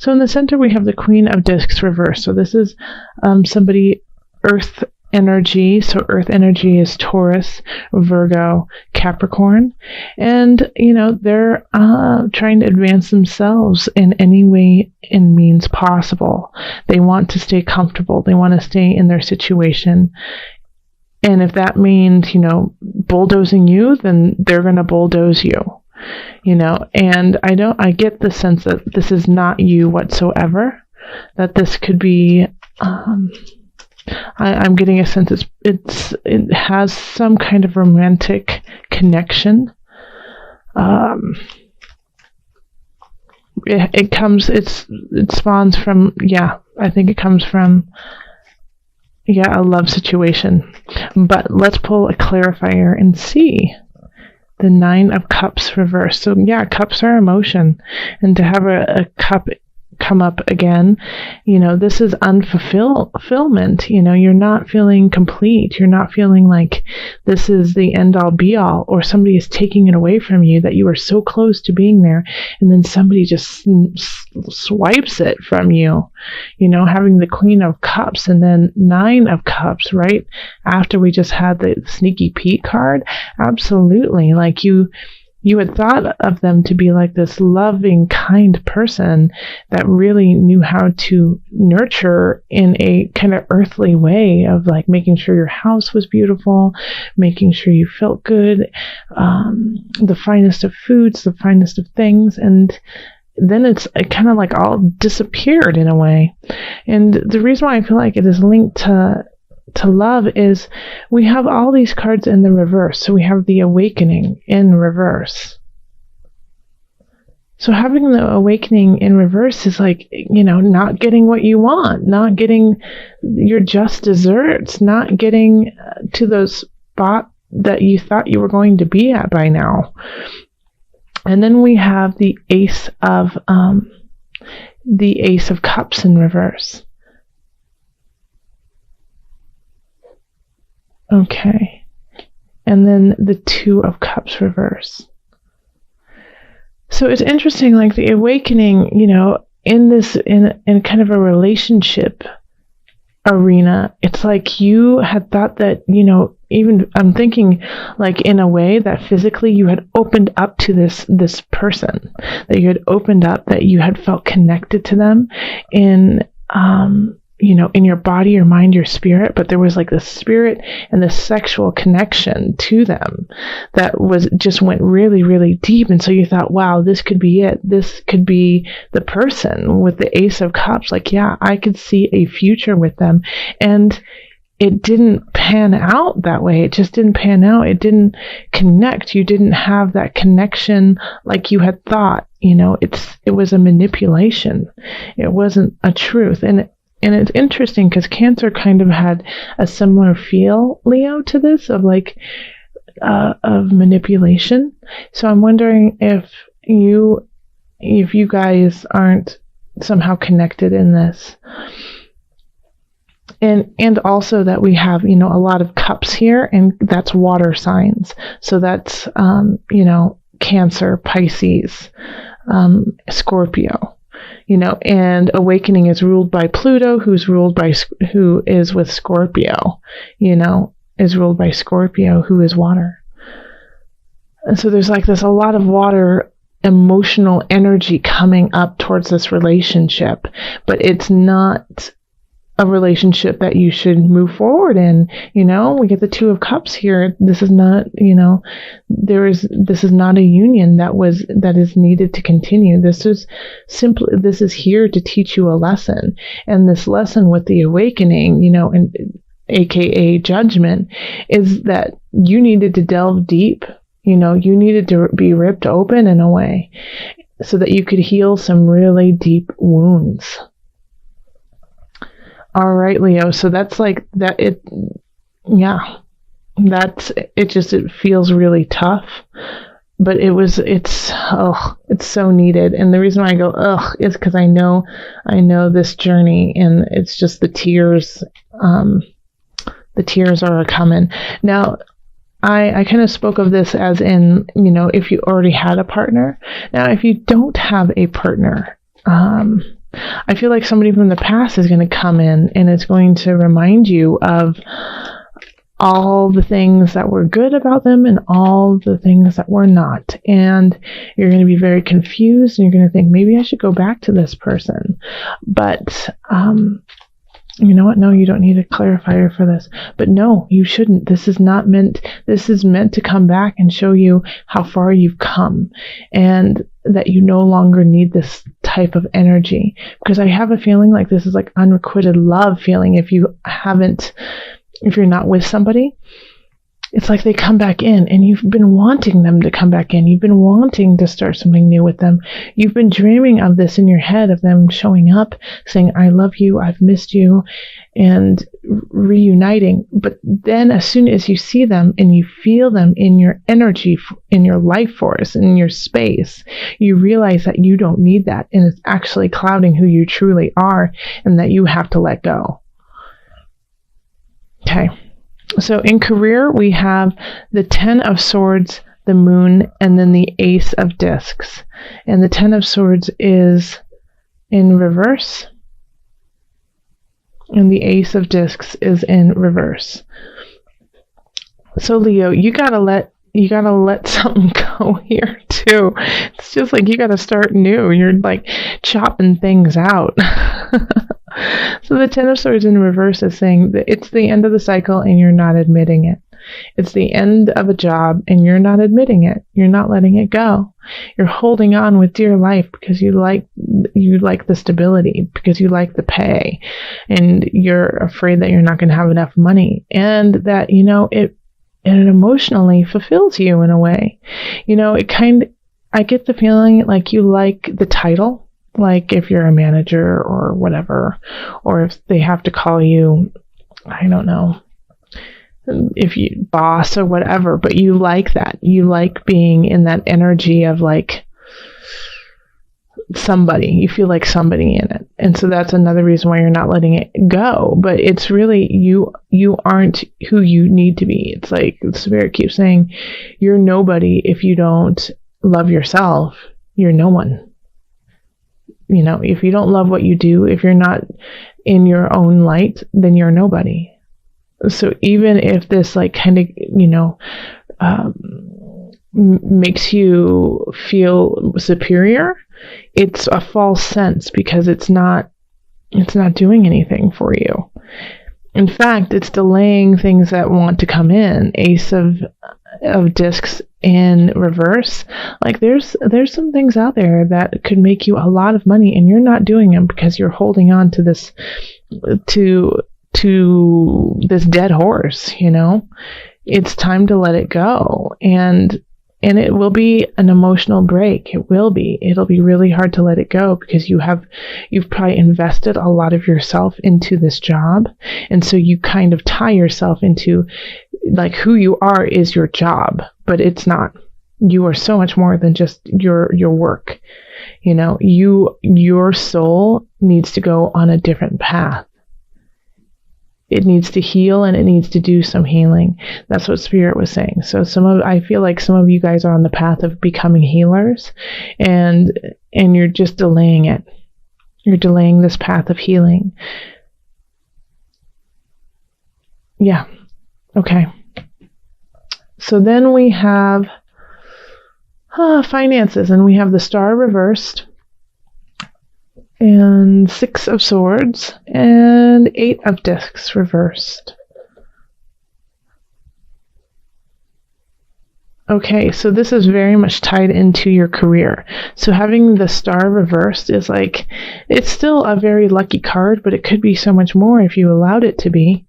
So in the center, we have the Queen of Discs reversed. So this is somebody, Earth energy. So Earth energy is Taurus, Virgo, Capricorn. And, they're trying to advance themselves in any way and means possible. They want to stay comfortable. They want to stay in their situation. And if that means, bulldozing you, then they're going to bulldoze you. And I get the sense that this is not you whatsoever, that this could be, I'm getting a sense it has some kind of romantic connection. It spawns from, I think it comes from, a love situation. But let's pull a clarifier and see. The 9 of Cups reversed. So cups are emotion. And to have a cup come up again, this is unfulfillment. You're not feeling complete. You're not feeling like this is the end all be all, or somebody is taking it away from you, that you were so close to being there, and then somebody just swipes it from you. Having the Queen of Cups and then 9 of Cups right after we just had the Sneaky Pete card. Absolutely. Like you had thought of them to be like this loving, kind person that really knew how to nurture in a kind of earthly way of like making sure your house was beautiful, making sure you felt good, the finest of foods, the finest of things. And then it kind of like all disappeared in a way. And the reason why I feel like it is linked to love is we have all these cards in the reverse. So we have the Awakening in reverse. So having the Awakening in reverse is like, not getting what you want, not getting your just desserts, not getting to those spots that you thought you were going to be at by now. And then we have the Ace of Cups in reverse. Okay. And then the 2 of Cups reverse. So it's interesting, like the Awakening, in kind of a relationship arena, it's like you had thought that, even I'm thinking like in a way that physically you had opened up to this person, that you had opened up, that you had felt connected to them in, in your body, your mind, your spirit, but there was like the spirit and the sexual connection to them that just went really, really deep. And so you thought, wow, this could be it. This could be the person with the Ace of Cups. Like, I could see a future with them. And it didn't pan out that way. It just didn't pan out. It didn't connect. You didn't have that connection like you had thought. It was a manipulation. It wasn't a truth. And it's interesting because Cancer kind of had a similar feel, Leo, to this of manipulation. So I'm wondering if you guys aren't somehow connected in this. And also that we have, a lot of cups here, and that's water signs. So that's, Cancer, Pisces, Scorpio. And Awakening is ruled by Pluto, who is with Scorpio, is ruled by Scorpio, who is water. And so there's like a lot of water emotional energy coming up towards this relationship, but it's not a relationship that you should move forward in. We get the 2 of Cups here. This is not, this is not a union that is needed to continue. This is here to teach you a lesson. And this lesson with the Awakening, and AKA judgment, is that you needed to delve deep. You needed to be ripped open in a way so that you could heal some really deep wounds. All right, Leo. So that's like that. It feels really tough, but it's so needed. And the reason why I go, is because I know this journey, and it's just the tears are coming. Now, I kind of spoke of this as in, if you already had a partner. Now, if you don't have a partner, I feel like somebody from the past is going to come in and it's going to remind you of all the things that were good about them and all the things that were not. And you're going to be very confused and you're going to think, maybe I should go back to this person. But, you know what? No, you don't need a clarifier for this. But no, you shouldn't. This is meant to come back and show you how far you've come and that you no longer need this type of energy. Because I have a feeling like this is like unrequited love feeling if you're not with somebody. It's like they come back in and you've been wanting them to come back in. You've been wanting to start something new with them. You've been dreaming of this in your head, of them showing up, saying, I love you, I've missed you, and reuniting. But then as soon as you see them and you feel them in your energy, in your life force, in your space, you realize that you don't need that. And it's actually clouding who you truly are and that you have to let go. Okay. So in career, we have the 10 of Swords, the Moon, and then the Ace of Discs. And the 10 of Swords is in reverse. And the Ace of Discs is in reverse. So Leo, you gotta let something go here too. It's just like you gotta start new. You're like chopping things out. So the 10 of Swords in reverse is saying that it's the end of the cycle and you're not admitting it. It's the end of a job and you're not admitting it. You're not letting it go. You're holding on with dear life because you like the stability, because you like the pay, and you're afraid that you're not going to have enough money, and that, you know, it emotionally fulfills you in a way. You know, I get the feeling like you like the title. Like if you're a manager or whatever, or if they have to call you, I don't know, if you boss or whatever, but you like that. You like being in that energy of like somebody. You feel like somebody in it. And so that's another reason why you're not letting it go. But it's really, you aren't who you need to be. It's like the Spirit keeps saying, you're nobody if you don't love yourself. You're no one. You know, if you don't love what you do, if you're not in your own light, then you're nobody. So even if this like kind of, you know, makes you feel superior, it's a false sense because it's not doing anything for you. In fact, it's delaying things that want to come in. Ace of Discs in reverse. Like there's some things out there that could make you a lot of money and you're not doing them because you're holding on to this to this dead horse, you know. It's time to let it go. And it will be an emotional break. It'll be really hard to let it go because you've probably invested a lot of yourself into this job. And so you kind of tie yourself into like who you are is your job, but it's not. You are so much more than just your work. You know, your soul needs to go on a different path. It needs to heal and it needs to do some healing. That's what Spirit was saying. So I feel like some of you guys are on the path of becoming healers and you're just delaying it. You're delaying this path of healing. Yeah. Okay. So then we have finances, and we have the Star reversed, and 6 of Swords, and 8 of Discs reversed. Okay, so this is very much tied into your career. So having the Star reversed is like, it's still a very lucky card, but it could be so much more if you allowed it to be.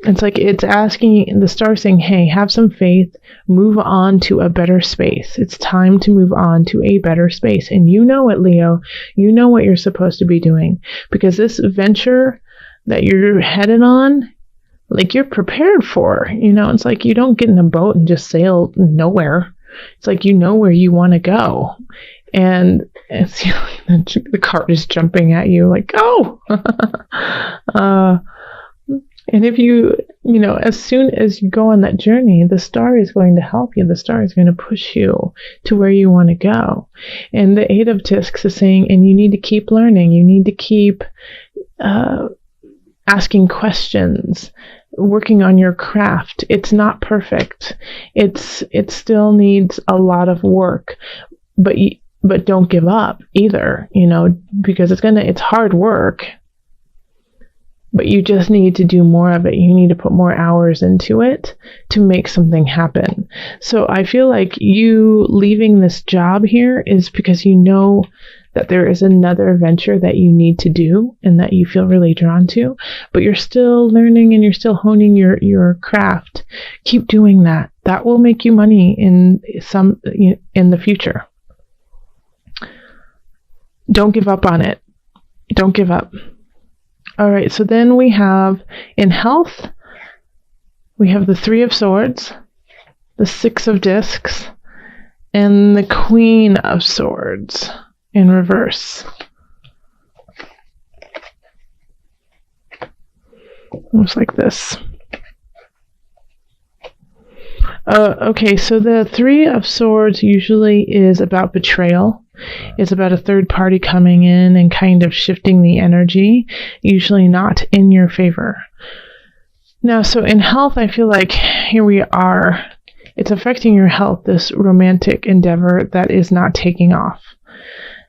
It's like it's asking, the Star saying, hey, have some faith, move on to a better space. It's time to move on to a better space. And you know it, Leo. You know what you're supposed to be doing. Because this venture that you're headed on, like you're prepared for, you know, it's like you don't get in a boat and just sail nowhere. It's like you know where you want to go. And it's, you know, the card is jumping at you like, go! And if as soon as you go on that journey, the star is going to help you. The star is going to push you to where you want to go. And the Eight of Discs is saying, and you need to keep learning. You need to keep asking questions, working on your craft. It's not perfect. It still needs a lot of work, but don't give up either, because it's hard work. But you just need to do more of it. You need to put more hours into it to make something happen. So I feel like you leaving this job here is because you know that there is another venture that you need to do and that you feel really drawn to, but you're still learning and you're still honing your craft. Keep doing that. That will make you money in the future. Don't give up on it. Don't give up. All right, so then we have, in health, we have the Three of Swords, the Six of Discs, and the Queen of Swords in reverse. Almost like this. Okay, so the Three of Swords usually is about betrayal. It's about a third party coming in and kind of shifting the energy, usually not in your favor. Now, so in health, I feel like here we are. It's affecting your health, this romantic endeavor that is not taking off,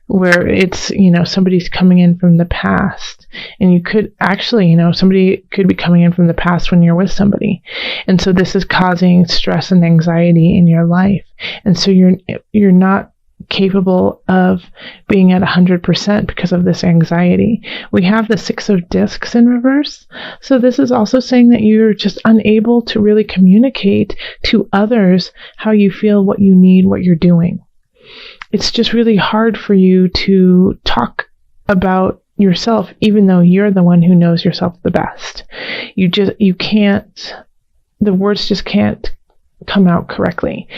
where it's, somebody's coming in from the past, and you could actually, somebody could be coming in from the past when you're with somebody. And so this is causing stress and anxiety in your life. And so you're not capable of being at 100% because of this anxiety. We have the Six of Discs in reverse. So this is also saying that you're just unable to really communicate to others how you feel, what you need, what you're doing. It's just really hard for you to talk about yourself, even though you're the one who knows yourself the best. You can't, the words just can't come out correctly.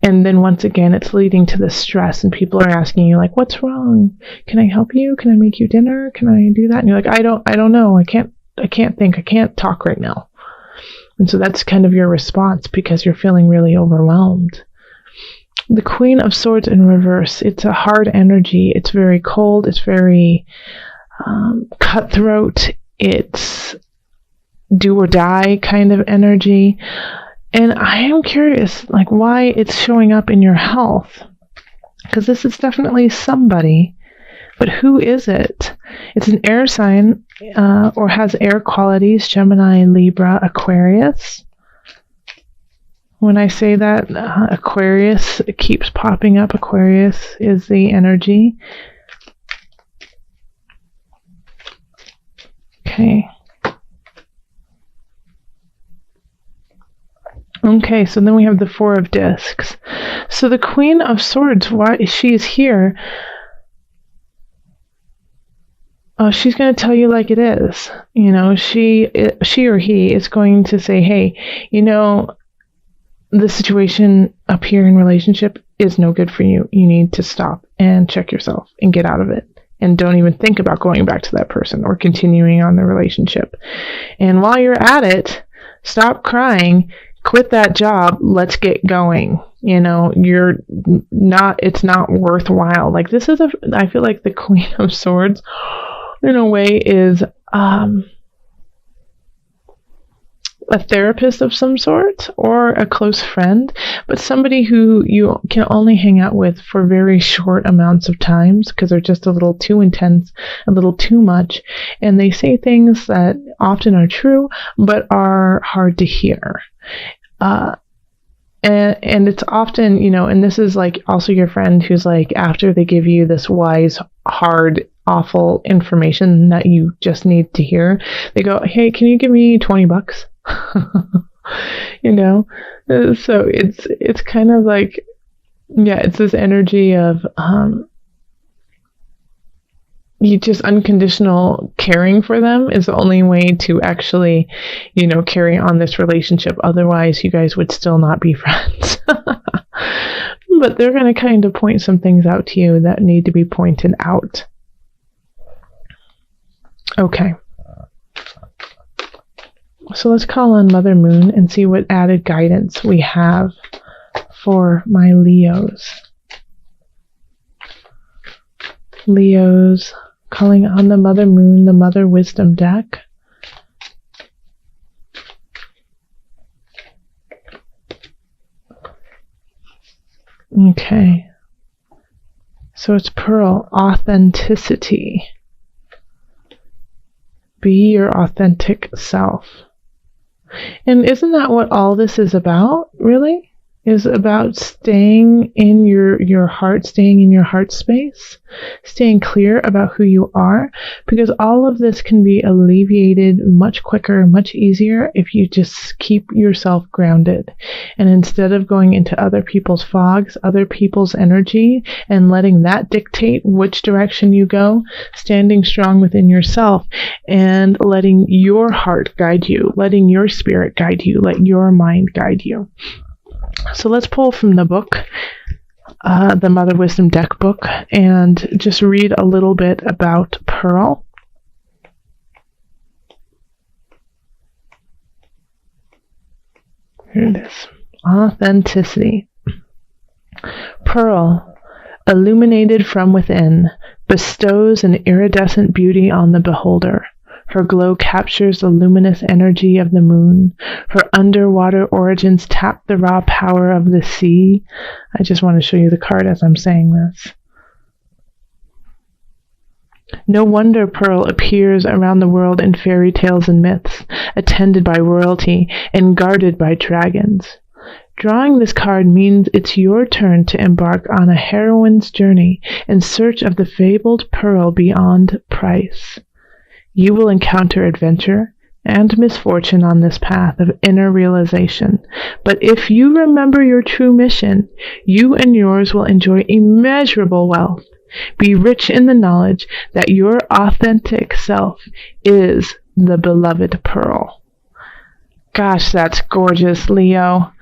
And then once again, it's leading to this stress, and people are asking you, like, what's wrong? Can I help you? Can I make you dinner? Can I do that? And you're like, I don't know. I can't think. I can't talk right now. And so that's kind of your response because you're feeling really overwhelmed. The Queen of Swords in reverse, it's a hard energy. It's very cold. It's very cutthroat. It's do or die kind of energy. And I am curious, why it's showing up in your health. Because this is definitely somebody. But who is it? It's an air sign or has air qualities, Gemini, Libra, Aquarius. When I say that, Aquarius keeps popping up. Aquarius is the energy. Okay. Okay, so then we have the Four of Discs. So the Queen of Swords, why she's here, she's going to tell you like it is. She or he is going to say, hey, the situation up here in relationship is no good for you. You need to stop and check yourself and get out of it. And don't even think about going back to that person or continuing on the relationship. And while you're at it, stop crying. Quit that job. Let's get going. It's not worthwhile. I feel like the Queen of Swords in a way is a therapist of some sort or a close friend, but somebody who you can only hang out with for very short amounts of times because they're just a little too intense, a little too much, and they say things that often are true but are hard to hear. And it's often, and this is also your friend who's after they give you this wise, hard, awful information that you just need to hear, they go, hey, can you give me $20? So it's kind of it's this energy of you just unconditional caring for them is the only way to actually carry on this relationship. Otherwise you guys would still not be friends. But they're going to kind of point some things out to you that need to be pointed out. Okay. So let's call on Mother Moon and see what added guidance we have for my Leos. Leos, calling on the Mother Moon, the Mother Wisdom deck. Okay. So it's Pearl, authenticity. Be your authentic self. And isn't that what all this is about, really? Is about staying in your heart, staying in your heart space, staying clear about who you are, because all of this can be alleviated much quicker, much easier if you just keep yourself grounded. And instead of going into other people's fogs, other people's energy, and letting that dictate which direction you go, standing strong within yourself and letting your heart guide you, letting your spirit guide you, let your mind guide you. So let's pull from the book, the Mother Wisdom deck book, and just read a little bit about Pearl. Here it is. Authenticity. Pearl, illuminated from within, bestows an iridescent beauty on the beholder. Her glow captures the luminous energy of the moon. Her underwater origins tap the raw power of the sea. I just want to show you the card as I'm saying this. No wonder Pearl appears around the world in fairy tales and myths, attended by royalty and guarded by dragons. Drawing this card means it's your turn to embark on a heroine's journey in search of the fabled pearl beyond price. You will encounter adventure and misfortune on this path of inner realization. But if you remember your true mission, you and yours will enjoy immeasurable wealth. Be rich in the knowledge that your authentic self is the beloved pearl. Gosh, that's gorgeous, Leo.